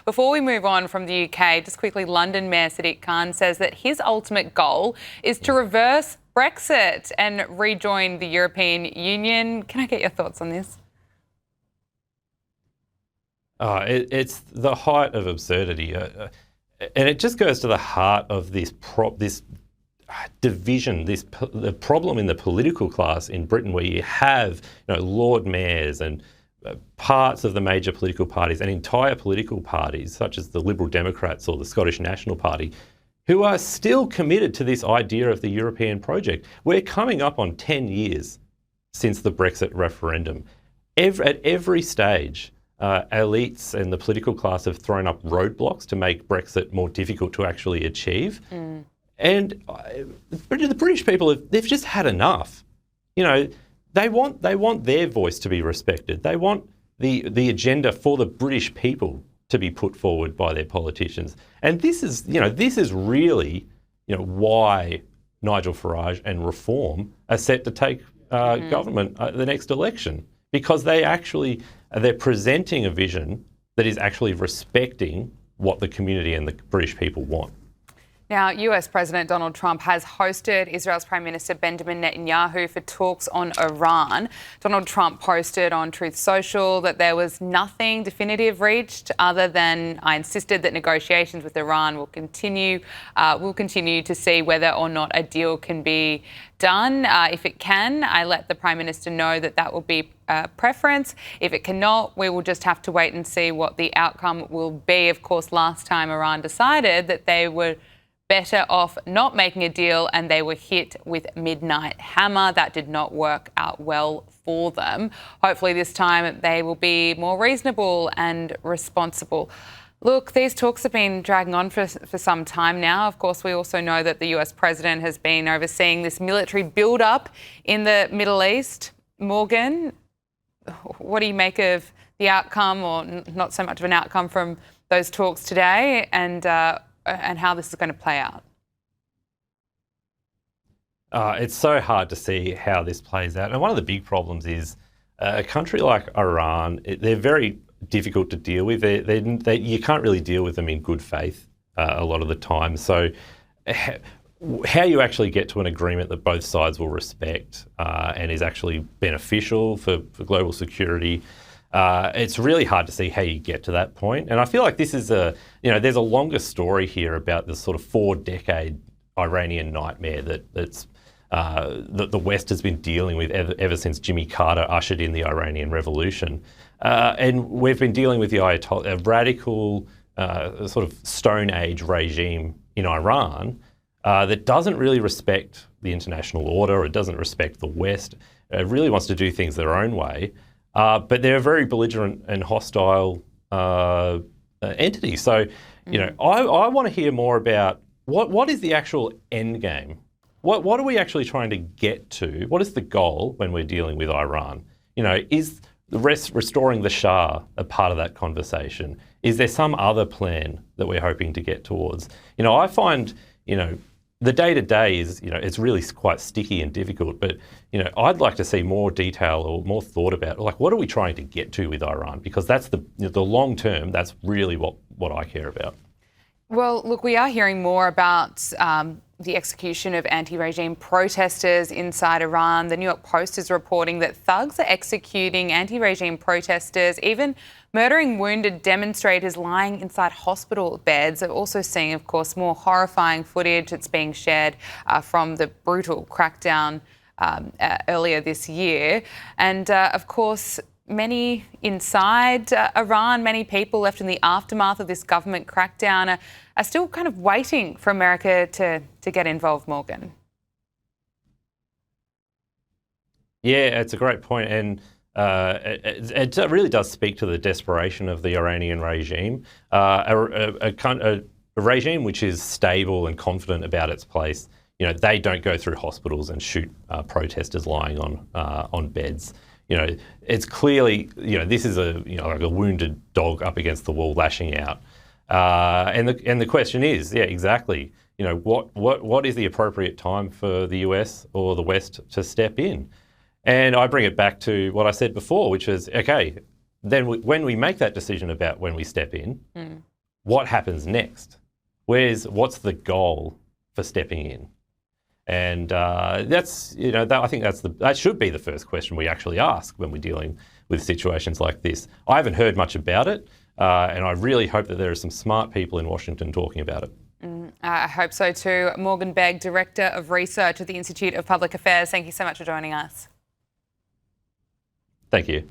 before we move on from the UK, just quickly, London Mayor Sadiq Khan says that his ultimate goal is to reverse Brexit and rejoin the European Union. Can I get your thoughts on this? It's the height of absurdity. And it just goes to the heart of this division, the problem in the political class in Britain, where you have Lord Mayors and parts of the major political parties and entire political parties, such as the Liberal Democrats or the Scottish National Party, who are still committed to this idea of the European project. We're coming up on 10 years since the Brexit referendum. At every stage, elites and the political class have thrown up roadblocks to make Brexit more difficult to actually achieve. And the British people, they've just had enough. They want their voice to be respected. They want the agenda for the British people to be put forward by their politicians. And this is really why Nigel Farage and Reform are set to take government at the next election, because they're presenting a vision that is actually respecting what the community and the British people want. Now, US President Donald Trump has hosted Israel's Prime Minister Benjamin Netanyahu for talks on Iran. Donald Trump posted on Truth Social that there was nothing definitive reached other than I insisted that negotiations with Iran will continue. We'll continue to see whether or not a deal can be done. If it can, I let the Prime Minister know that will be a preference. If it cannot, we will just have to wait and see what the outcome will be. Of course, last time Iran decided that they were better off not making a deal, and they were hit with midnight hammer. That did not work out well for them. Hopefully this time they will be more reasonable and responsible. Look, these talks have been dragging on for some time now. Of course, we also know that the US president has been overseeing this military build-up in the Middle East. Morgan, what do you make of the outcome, or not so much of an outcome, from those talks today, and how this is going to play out? It's so hard to see how this plays out. And one of the big problems is a country like Iran, they're very difficult to deal with. You can't really deal with them in good faith a lot of the time. So how you actually get to an agreement that both sides will respect and is actually beneficial for global security, it's really hard to see how you get to that point. And I feel like this is there's a longer story here about this sort of 4-decade Iranian nightmare that the West has been dealing with ever since Jimmy Carter ushered in the Iranian Revolution. And we've been dealing with the Ayatollah, a radical sort of Stone Age regime in Iran that doesn't really respect the international order. It doesn't respect the West. It really wants to do things their own way. But they're a very belligerent and hostile entity. So, I want to hear more about what is the actual end game? What are we actually trying to get to? What is the goal when we're dealing with Iran? Is restoring the Shah a part of that conversation? Is there some other plan that we're hoping to get towards? I find, the day-to-day is, it's really quite sticky and difficult, but, I'd like to see more detail or more thought about, what are we trying to get to with Iran? Because that's the long term, that's really what I care about. Well, look, we are hearing more about the execution of anti-regime protesters inside Iran. The New York Post is reporting that thugs are executing anti-regime protesters, even murdering wounded demonstrators lying inside hospital beds. We're also seeing, of course, more horrifying footage that's being shared from the brutal crackdown earlier this year. And, of course, many inside Iran, many people left in the aftermath of this government crackdown are still kind of waiting for America to get involved, Morgan. Yeah, it's a great point. And it really does speak to the desperation of the Iranian regime, a regime which is stable and confident about its place. They don't go through hospitals and shoot protesters lying on beds. It's clearly, this is like a wounded dog up against the wall lashing out. And the question is, yeah, exactly. What is the appropriate time for the US or the West to step in? And I bring it back to what I said before, which is, okay, then when we make that decision about when we step in, what happens next? What's the goal for stepping in? And that's, I think that should be the first question we actually ask when we're dealing with situations like this. I haven't heard much about it, and I really hope that there are some smart people in Washington talking about it. I hope so too. Morgan Begg, Director of Research at the Institute of Public Affairs, thank you so much for joining us. Thank you.